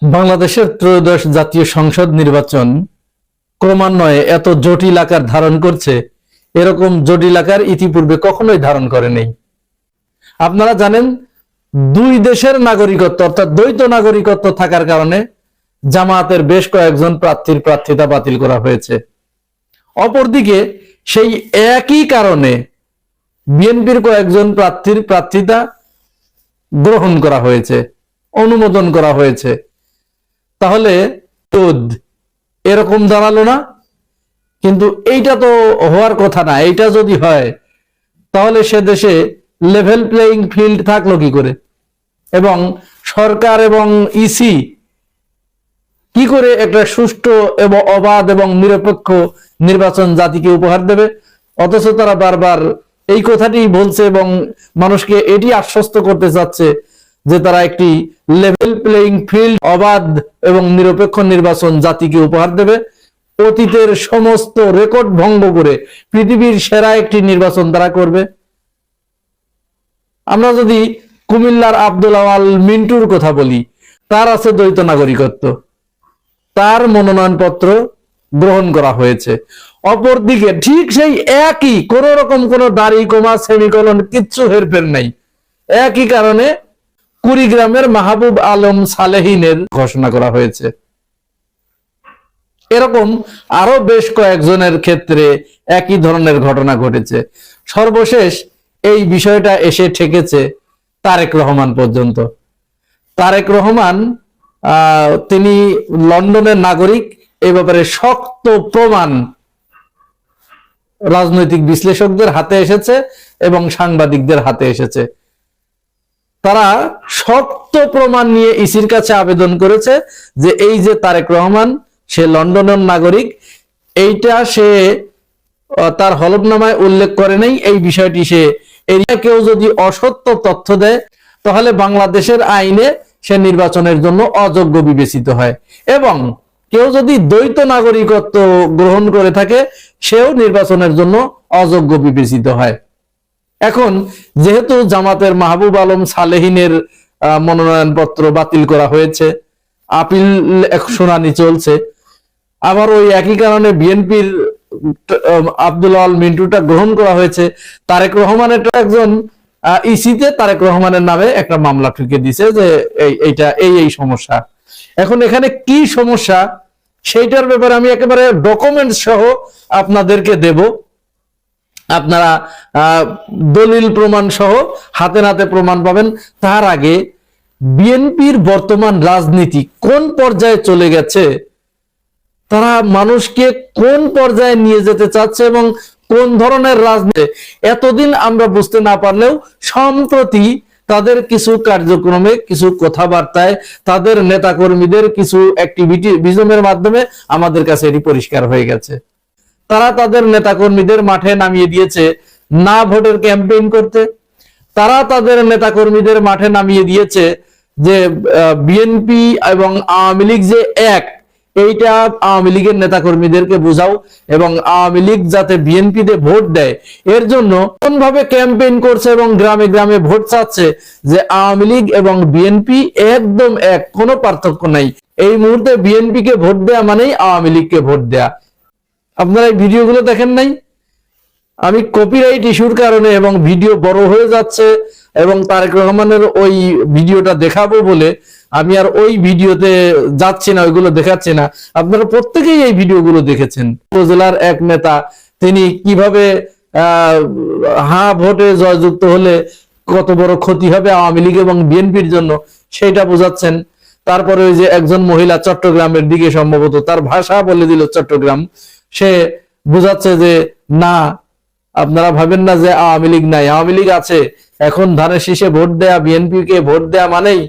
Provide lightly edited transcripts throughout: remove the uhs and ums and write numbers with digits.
বাংলাদেশের ত্রয়োদশ জাতীয় সংসদ নির্বাচন ক্রমান্বয়ে এত জটিল আকার ধারণ করছে, এরকম জটিল আকার ইতিপূর্বে কখনোই ধারণ করেনি। আপনারা জানেন, দুই দেশের নাগরিকত্ব অর্থাৎ দ্বৈত নাগরিকত্ব থাকার কারণে জামায়াতের বেশ কয়েকজন প্রার্থীর প্রার্থিতা বাতিল করা হয়েছে। অপরদিকে সেই একই কারণে বিএনপির কয়েকজন প্রার্থীর প্রার্থিতা গ্রহণ করা হয়েছে, অনুমোদন করা হয়েছে। তাহলে এরকম দাঁড়ালো না? কিন্তু এইটা তো হওয়ার কথা না। এইটা যদি হয় তাহলে সে দেশে লেভেল প্লেইং ফিল্ড থাকলো কি করে, এবং সরকার এবং ইসি কি করে একটা সুষ্ঠু এবং অবাধ এবং নিরপেক্ষ নির্বাচন জাতিকে উপহার দেবে? অথচ তারা বারবার এই কথাটি বলছে এবং মানুষকে এটি আশ্বস্ত করতে চাচ্ছে যে তারা একটি লেভেল প্লেইং ফিল্ড, অবাধ এবং নিরপেক্ষ নির্বাচন জাতিকে উপহার দেবে। অতীতের সমস্ত রেকর্ড ভঙ্গ করে পৃথিবীর সেরা একটি নির্বাচন তারা করবে। আমরা যদি কুমিল্লার আব্দুল আওয়াল মিন্টুর কথা বলি, তার আছে দ্বৈত নাগরিকত্ব, তার মনোনয়নপত্র গ্রহণ করা হয়েছে। অপরদিকে ঠিক সেই একই, কোন রকম কোন দাড়ি কমা সেমিকোলন কিচ্ছু হেরফের নাই, একই কারণে কুড়িগ্রামের মাহবুব আলম সালেহিনের ঘোষণা করা হয়েছে। এরকম আরো বেশ কয়েকজনের ক্ষেত্রে একই ধরনের ঘটনা ঘটেছে। সর্বশেষ এই বিষয়টা এসে ঠেকেছে তারেক রহমান পর্যন্ত। তারেক রহমান তিনি লন্ডনের নাগরিক, এই ব্যাপারে শক্ত প্রমাণ রাজনৈতিক বিশ্লেষকদের হাতে এসেছে এবং সাংবাদিকদের হাতে এসেছে। তারা শক্ত প্রমাণ নিয়ে ইসির কাছে আবেদন করেছে যে এই যে তারেক রহমান, সে লন্ডনের নাগরিক, এইটা সে তার হলফনামায় উল্লেখ করে নাই। এই বিষয়টি সে কেউ যদি অসত্য তথ্য দেয় তাহলে বাংলাদেশের আইনে সে নির্বাচনের জন্য অযোগ্য বিবেচিত হয়, এবং কেউ যদি দ্বৈত নাগরিকত্ব গ্রহণ করে থাকে সেও নির্বাচনের জন্য অযোগ্য বিবেচিত হয়। এখন যেহেতু জামাতের মাহবুব আলম সালেহিনের মনোনয়নপত্র বাতিল করা হয়েছে, আপিল শুনানি চলছে, আবার ওই একই কারণে বিএনপির আব্দুল আওয়াল মিন্টুটা গ্রহণ করা হয়েছে। তারেক রহমানের একজন ইসিতে তারেক রহমানের নামে একটা মামলা ঠুকে দিছে যে এইটা এই সমস্যা। এখন এখানে কি সমস্যা সেইটার ব্যাপারে আমি একেবারে ডকুমেন্টস সহ আপনাদেরকে দেব। আপনারা দলিল প্রমাণ সহ হাতে নাতে প্রমাণ পাবেন। তার আগে বিএনপির বর্তমান রাজনীতি কোন পর্যায়ে চলে গেছে, তারা মানুষকে কোন পর্যায়ে নিয়ে যেতে চাচ্ছে এবং কোন ধরনের রাজনীতি, এতদিন আমরা বুঝতে না পারলেও সম্প্রতি তাদের কিছু কার্যক্রমে, কিছু কথাবার্তায়, তাদের নেতাকর্মীদের কিছু অ্যাক্টিভিটি ভিজনের মাধ্যমে আমাদের কাছে এটি পরিষ্কার হয়ে গেছে। তারা তাদের নেতাকর্মীদের মাঠে নামিয়ে দিয়েছে না ভোটের ক্যাম্পেইন করতে। তারা তাদের নেতাকর্মীদের মাঠে নামিয়ে দিয়েছে যে বিএনপি এবং আওয়ামী লীগ যে এক, এইটা আওয়ামী লীগের নেতাকর্মীদেরকে বোঝাও এবং আওয়ামী লীগ যাতে বিএনপিতে ভোট দেয় এর জন্য কোন ভাবে ক্যাম্পেইন করছে এবং গ্রামে গ্রামে ভোট চাচ্ছে যে আওয়ামী লীগ এবং বিএনপি একদম এক, কোনো পার্থক্য নাই। এই মুহূর্তে বিএনপি কে ভোট দেয়া মানেই আওয়ামী লীগকে ভোট দেয়া। আপনারা এই ভিডিওগুলো দেখেন নাই? আমি কপিরাইট ইস্যুর কারণে এবং ভিডিও বড় হয়ে যাচ্ছে এবং তারেক রহমানের ওই ভিডিওটা দেখাবো বলে আমি আর ওই ভিডিওতে যাচ্ছি না, ওইগুলো দেখাচ্ছি না। আপনারা প্রত্যেকেই এই ভিডিওগুলো দেখেছেন। উপজেলার এক নেতা তিনি কিভাবে ভোটে জয়যুক্ত হলে কত বড় ক্ষতি হবে আওয়ামী লীগ এবং বিএনপির জন্য সেটা বোঝাচ্ছেন। তারপরে ওই যে একজন মহিলা চট্টগ্রামের দিকে, সম্ভবত তার ভাষা বলে দিল চট্টগ্রাম, সে বোঝাচ্ছে যে না, আপনারা ভাবেন না যে আওয়ামী লীগ নাই, আওয়ামী লীগ আছে। এখন ধানের শীষে ভোট দেয়া, বিএনপি কে ভোট দেয়া মানেই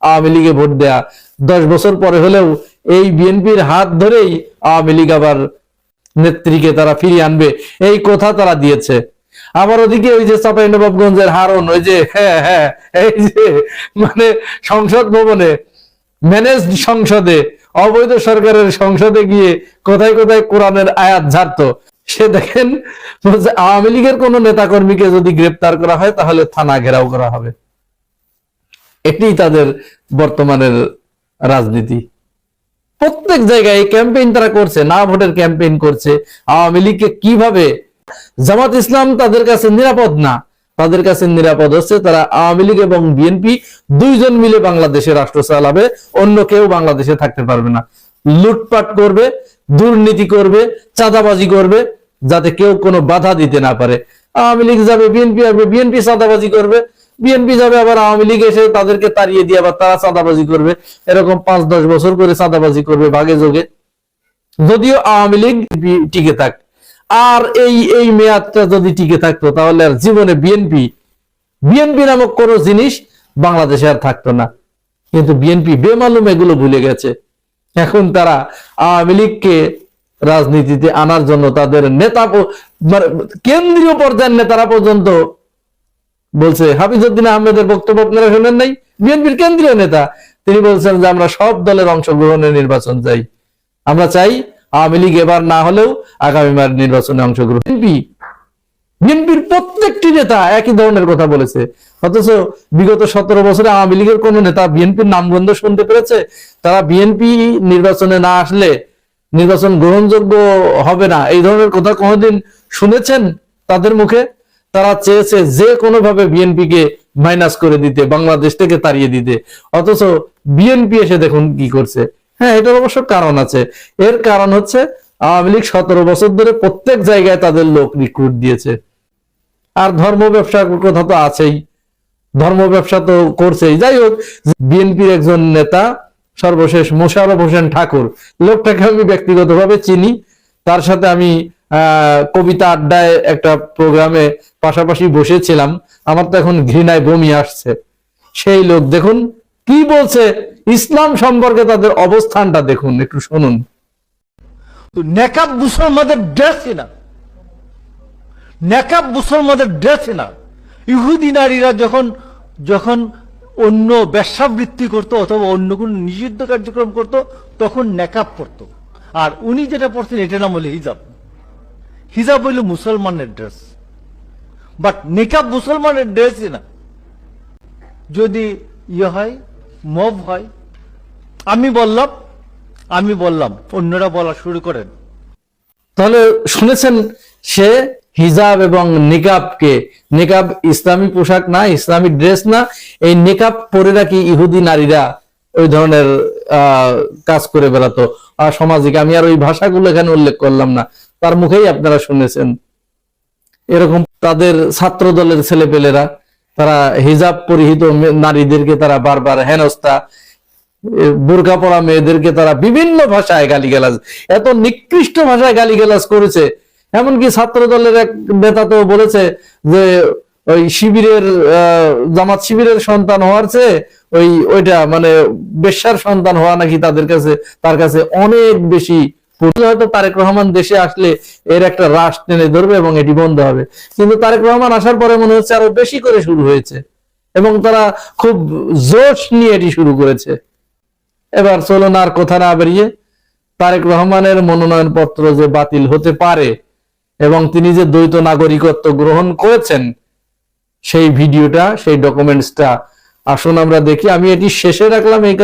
আওয়ামী লীগে ভোট দেয়া। 10 বছর পরে হলেও এই বিএনপির হাত ধরেই আওয়ামী লীগ আবার নেত্রীকে তারা ফিরিয়ে আনবে, এই কথা তারা দিয়েছে। আবার ওদিকে ওই যে চাঁপাইনবাবগঞ্জের হারুন, ওই যে এই যে মানে সংসদ ভবনে, ম্যানেজড সংসদে, অবৈধ সরকারের সংসদে গিয়ে কোথায় কোথায় কোরআনের আয়াত ঝাড়তো। সে দেখেন আওয়ামী লীগের কোন নেতাকর্মীকে যদি গ্রেপ্তার করা হয় তাহলে থানা ঘেরাও করা হবে। এটি তাদের বর্তমানের রাজনীতি। প্রত্যেক জায়গায় এই ক্যাম্পেইন তারা করছে, না ভোটের ক্যাম্পেইন করছে। আওয়ামী লীগকে কিভাবে, জামাত ইসলাম তাদের কাছে নিরাপদ না, তাদের কাছে নিরাপদ হচ্ছে তারা আওয়ামী লীগ এবং বিএনপি দুইজন মিলে বাংলাদেশে রাষ্ট্র চালাবে, অন্য কেউ বাংলাদেশে থাকতে পারবে না। লুটপাট করবে, দুর্নীতি করবে, চাঁদাবাজি করবে, যাতে কেউ কোনো বাধা দিতে না পারে। আওয়ামী লীগ যাবে, বিএনপি আসবে, বিএনপি চাঁদাবাজি করবে, বিএনপি যাবে, আবার আওয়ামী লীগ এসে তাদেরকে তাড়িয়ে দিয়ে আবার তারা চাঁদাবাজি করবে। এরকম 5-10 বছর করে চাঁদাবাজি করবে ভাগে যোগে, যদিও আওয়ামী লীগ টিকে থাক। আর এই মেয়াদটা যদি টিকে থাকতো তাহলে আর জীবনে বিএনপি নামক কোনো জিনিস বাংলাদেশে আর থাকতো না। কিন্তু বিএনপি বেমালুম এগুলো ভুলে গেছে। এখন তারা আওয়ামী লীগকে রাজনীতিতে আনার জন্য তাদের নেতা, কেন্দ্রীয় পর্যায়ের নেতারা পর্যন্ত বলছে, হাফিজউদ্দিন আহমেদের বক্তব্য আপনারা শুনেন নাই? বিএনপির কেন্দ্রীয় নেতা তিনি বলছেন যে আমরা সব দলের অংশগ্রহণে নির্বাচন চাই, আমরা চাই আওয়ামী লীগ এবার না হলেও আগামীবার নির্বাচনে অংশগ্রহণ। বিএনপির প্রত্যেকটি নেতা একই ধরনের কথা বলেছে, অথচ বিগত 17 বছরে আওয়ামী লীগের কোন নেতা বিএনপির নামগন্ধ শুনতে পেরেছে? তারা বিএনপি নির্বাচনে না আসলে নির্বাচন গ্রহণযোগ্য হবে না, এই ধরনের কথা কোনোদিন শুনেছেন তাদের মুখে? তারা চেয়েছে যে কোনো ভাবে বিএনপিকে মাইনাস করে দিতে, বাংলাদেশ থেকে তাড়িয়ে দিতে, অথচ বিএনপি এসে দেখুন কি করছে। হ্যাঁ, এটার অবশ্য কারণ আছে। এর কারণ হচ্ছে আওয়ামী লীগ 17 বছর ধরে প্রত্যেক জায়গায় তাদের লোক রিক্রুট দিয়েছে। আর ধর্ম ব্যবসার কথা তো আছেই, ধর্ম ব্যবসা তো করছেই। যাই হোক, বিএনপির একজন নেতা সর্বশেষ মোশাররফ হোসেন ঠাকুর, লোকটাকে আমি ব্যক্তিগতভাবে চিনি, তার সাথে আমি কবিতা আড্ডায় একটা প্রোগ্রামে পাশাপাশি বসেছিলাম। আমার তো এখন ঘৃণায় বমি আসছে। সেই লোক দেখুন কি বলছে ইসলাম সম্পর্কে, তাদের অবস্থানটা দেখুন, একটু শুনুন। নেকাব মুসলমানদের ড্রেসই না, নেকাব মুসলমানদের ড্রেসই না। ইহুদি নারীরা যখন যখন অন্য ব্যবসাবৃত্তি করতো অথবা অন্য কোন নিষিদ্ধ কার্যক্রম করত, তখন নেকাব পরতো। আর উনি যেটা পড়ছেন এটার নাম হলো হিজাব। হিজাব হইল মুসলমানের ড্রেস, বাট নেকাব মুসলমানের ড্রেসই না। যদি ইয়ে হয়, মব হয়, আমি বললাম অন্যরা বলা শুরু করেন। তাহলে শুনেছেন, সে হিজাব এবং নিকাবকে, নিকাব ইসলামী পোশাক না, ইসলামী ড্রেস না, এই নিকাব পরে রাখি ইহুদি নারীরা ওই ধরনের কাজ করে বেড়াতো সামাজিক। আমি আর ওই ভাষাগুলো এখানে উল্লেখ করলাম না, তার মুখেই আপনারা শুনেছেন। এরকম তাদের ছাত্র দলের ছেলেপেলেরা তারা হিজাব পরিহিত নারীদেরকে তারা বারবার হেনস্থা, বোরকা পরা মেয়েদেরকে তারা বিভিন্ন ভাষায় গালিগালাজ, এত নিকৃষ্ট ভাষায় গালিগালাজ করেছে। এমনকি ছাত্র দলের এক নেতা তো বলেছে যে ওই শিবিরের জামাত শিবিরের সন্তান হওয়ার চেয়ে ওইটা মানে বেশ্যার সন্তান হওয়া নাকি তার কাছে অনেক বেশি। হয়তো তারেক রহমান দেশে আসলে এর একটা রাশ টেনে ধরবে এবং এটি বন্ধ হবে, কিন্তু তারেক রহমান আসার পরে মনে হচ্ছে আরো বেশি করে শুরু হয়েছে এবং তারা খুব জোশ নিয়ে এটি শুরু করেছে। এবার চলুন আর কথা না বেরিয়ে, তারেক রহমানের মনোনয়ন পত্র যে বাতিল হতে পারে এবং তিনি যে দ্বৈত নাগরিকত্ব গ্রহণ করেছেন সেই ভিডিওটা, সেই ডকুমেন্টসটা আসুন আমরা দেখি। আমি এটি শেষে রাখলাম এই